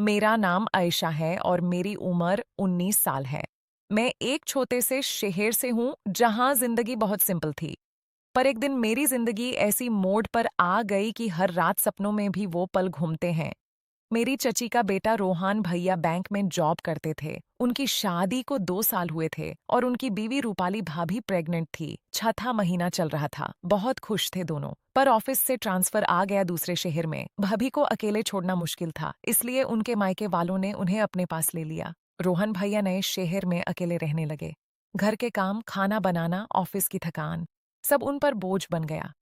मेरा नाम आयशा है और मेरी उम्र 19 साल है। मैं एक छोटे से शहर से हूँ जहाँ जिंदगी बहुत सिंपल थी। पर एक दिन मेरी जिंदगी ऐसी मोड़ पर आ गई कि हर रात सपनों में भी वो पल घूमते हैं। मेरी चची का बेटा रोहान भैया बैंक में जॉब करते थे। उनकी शादी को 2 साल हुए थे और उनकी बीवी रूपाली भाभी प्रेग्नेंट थी। छठा महीना चल रहा था। बहुत खुश थे दोनों। पर ऑफिस से ट्रांसफर आ गया दूसरे शहर में। भाभी को अकेले छोड़ना मुश्किल था, इसलिए उनके मायके वालों ने उन्हें अपने पास ले लिया। रोहन भैया नए शहर में अकेले रहने लगे। घर के काम, खाना बनाना, ऑफिस की थकान, सब उन पर बोझ बन गया।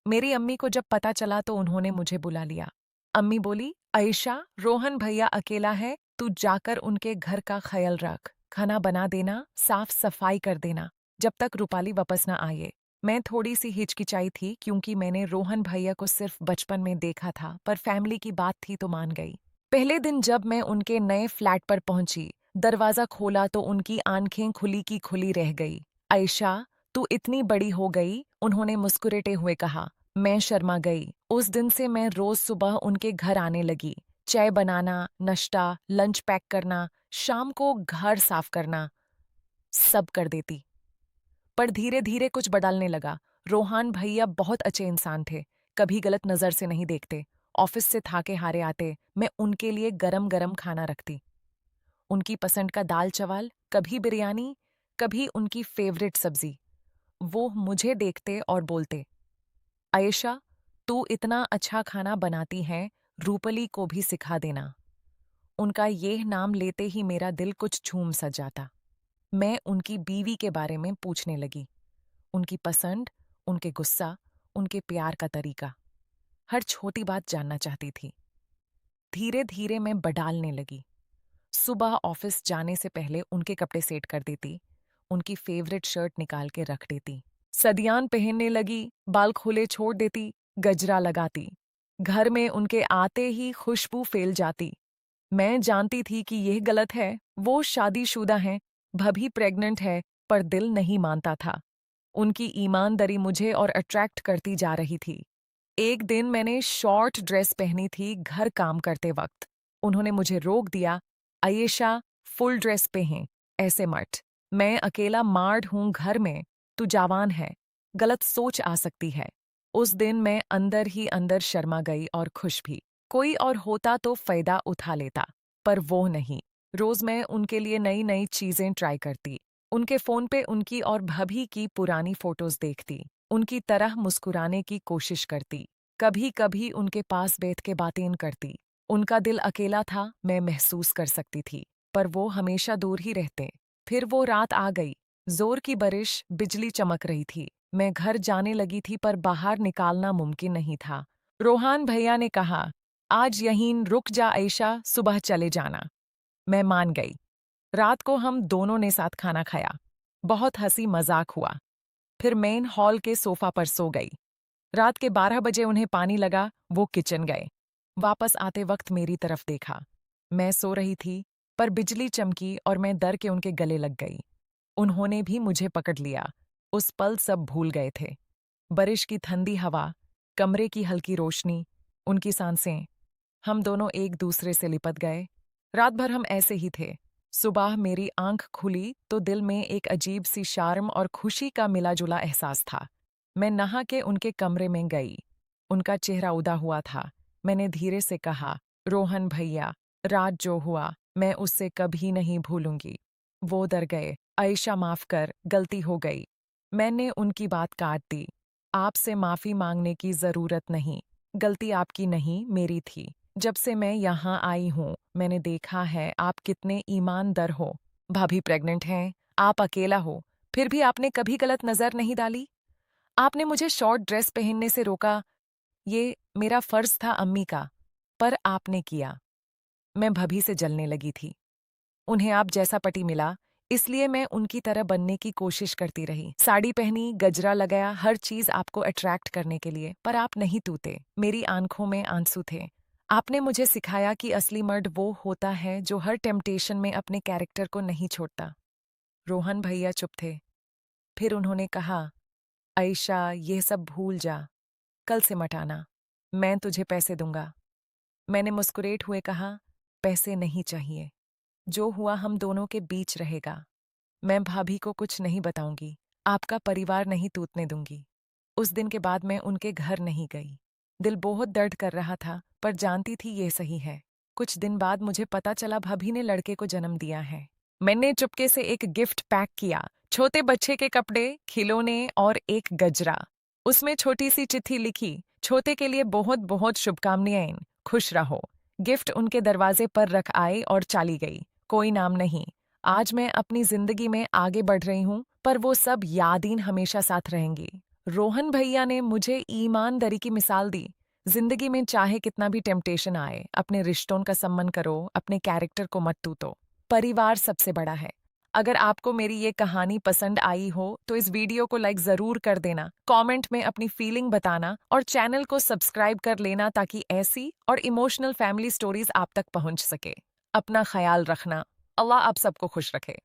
मेरी अम्मी को जब पता चला तो उन्होंने मुझे बुला लिया। अम्मी बोली, आयशा, रोहन भैया अकेला है, तू जाकर उनके घर का ख्याल रख, खाना बना देना, साफ सफाई कर देना, जब तक रूपाली वापस न आए। मैं थोड़ी सी हिचकिचाई थी क्योंकि मैंने रोहन भैया को सिर्फ बचपन में देखा था, पर फैमिली की बात थी तो मान गई। पहले दिन जब मैं उनके नए फ्लैट पर पहुंची, दरवाजा खोला तो उनकी आंखें खुली की खुली रह गई। आयशा, तू इतनी बड़ी हो गई, उन्होंने मुस्कुराते हुए कहा। मैं शर्मा गई। उस दिन से मैं रोज सुबह उनके घर आने लगी। चाय बनाना, नाश्ता, लंच पैक करना, शाम को घर साफ करना, सब कर देती। पर धीरे धीरे कुछ बदलने लगा। रोहान भैया बहुत अच्छे इंसान थे, कभी गलत नजर से नहीं देखते। ऑफिस से थाके हारे आते, मैं उनके लिए गरम गरम खाना रखती। उनकी पसंद का दाल चावल, कभी बिरयानी, कभी उनकी फेवरेट सब्जी। वो मुझे देखते और बोलते, आयशा, तू इतना अच्छा खाना बनाती है, रूपली को भी सिखा देना। उनका यह नाम लेते ही मेरा दिल कुछ झूम सा जाता। मैं उनकी बीवी के बारे में पूछने लगी। उनकी पसंद, उनके गुस्सा, उनके प्यार का तरीका, हर छोटी बात जानना चाहती थी। धीरे धीरे मैं बडालने लगी। सुबह ऑफिस जाने से पहले उनके कपड़े सेट कर देती, उनकी फेवरेट शर्ट निकाल के रख देती। सदियान पहनने लगी, बाल खुले छोड़ देती, गजरा लगाती। घर में उनके आते ही खुशबू फैल जाती। मैं जानती थी कि यह गलत है, वो शादीशुदा हैं, भाभी प्रेग्नेंट है, पर दिल नहीं मानता था। उनकी ईमानदारी मुझे और अट्रैक्ट करती जा रही थी। एक दिन मैंने शॉर्ट ड्रेस पहनी थी घर काम करते वक्त। उन्होंने मुझे रोक दिया, आयशा, फुल ड्रेस पहन, ऐसे मत। मैं अकेला मार्ड हूँ घर में, तू जवान है, गलत सोच आ सकती है। उस दिन मैं अंदर ही अंदर शर्मा गई और खुश भी। कोई और होता तो फायदा उठा लेता, पर वो नहीं। रोज मैं उनके लिए नई नई चीजें ट्राई करती। उनके फोन पे उनकी और भाभी की पुरानी फोटोज देखती, उनकी तरह मुस्कुराने की कोशिश करती। कभी कभी उनके पास बैठ के बातें करती। उनका दिल अकेला था, मैं महसूस कर सकती थी, पर वो हमेशा दूर ही रहते। फिर वो रात आ गई। जोर की बारिश, बिजली चमक रही थी। मैं घर जाने लगी थी पर बाहर निकालना मुमकिन नहीं था। रोहान भैया ने कहा, आज यहीं रुक जा आयशा, सुबह चले जाना। मैं मान गई। रात को हम दोनों ने साथ खाना खाया। बहुत हंसी मजाक हुआ। फिर मेन हॉल के सोफा पर सो गई। रात के 12 बजे उन्हें पानी लगा, वो किचन गए। वापस आते वक्त मेरी तरफ देखा। मैं सो रही थी, पर बिजली चमकी और मैं डर के उनके गले लग गई। उन्होंने भी मुझे पकड़ लिया। उस पल सब भूल गए थे। बारिश की ठंडी हवा, कमरे की हल्की रोशनी, उनकी सांसें, हम दोनों एक दूसरे से लिपट गए। रात भर हम ऐसे ही थे। सुबह मेरी आंख खुली तो दिल में एक अजीब सी शर्म और खुशी का मिला-जुला एहसास था। मैं नहा के उनके कमरे में गई। उनका चेहरा उदा हुआ था। मैंने धीरे से कहा, रोहन भैया, रात जो हुआ, मैं उससे कभी नहीं भूलूंगी। वो डर गए। आयशा, माफ कर, गलती हो गई। मैंने उनकी बात काट दी। आपसे माफी मांगने की जरूरत नहीं। गलती आपकी नहीं, मेरी थी। जब से मैं यहाँ आई हूँ, मैंने देखा है आप कितने ईमानदार हो। भाभी प्रेग्नेंट हैं, आप अकेला हो, फिर भी आपने कभी गलत नजर नहीं डाली। आपने मुझे शॉर्ट ड्रेस पहनने से रोका, ये मेरा फर्ज था अम्मी का, पर आपने किया। मैं भाभी से जलने लगी थी। उन्हें आप जैसा पति मिला, इसलिए मैं उनकी तरह बनने की कोशिश करती रही। साड़ी पहनी, गजरा लगाया, हर चीज आपको अट्रैक्ट करने के लिए, पर आप नहीं टूटे। मेरी आंखों में आंसू थे। आपने मुझे सिखाया कि असली मर्द वो होता है जो हर टेम्पटेशन में अपने कैरेक्टर को नहीं छोड़ता। रोहन भैया चुप थे। फिर उन्होंने कहा, आयशा, ये सब भूल जा, कल से मत आना। मैं तुझे पैसे दूंगा। मैंने मुस्कुराते हुए कहा, पैसे नहीं चाहिए। जो हुआ हम दोनों के बीच रहेगा। मैं भाभी को कुछ नहीं बताऊंगी। आपका परिवार नहीं टूटने दूंगी। उस दिन के बाद मैं उनके घर नहीं गई। दिल बहुत दर्द कर रहा था, पर जानती थी ये सही है। कुछ दिन बाद मुझे पता चला भाभी ने लड़के को जन्म दिया है। मैंने चुपके से एक गिफ्ट पैक किया, छोटे बच्चे के कपड़े, खिलौने और एक गजरा। उसमें छोटी सी चिट्ठी लिखी, छोटे के लिए बहुत बहुत शुभकामनाएं, खुश रहो। गिफ्ट उनके दरवाजे पर रख आई और चली गई। कोई नाम नहीं। आज मैं अपनी जिंदगी में आगे बढ़ रही हूँ, पर वो सब यादें हमेशा साथ रहेंगी। रोहन भैया ने मुझे ईमानदारी की मिसाल दी। जिंदगी में चाहे कितना भी टेम्पटेशन आए, अपने रिश्तों का सम्मान करो, अपने कैरेक्टर को मत टूटो। परिवार सबसे बड़ा है। अगर आपको मेरी ये कहानी पसंद आई हो तो इस वीडियो को लाइक जरूर कर देना, कमेंट में अपनी फीलिंग बताना और चैनल को सब्सक्राइब कर लेना ताकि ऐसी और इमोशनल फैमिली स्टोरीज आप तक पहुंच सके। अपना ख्याल रखना। अल्लाह आप सबको खुश रखे।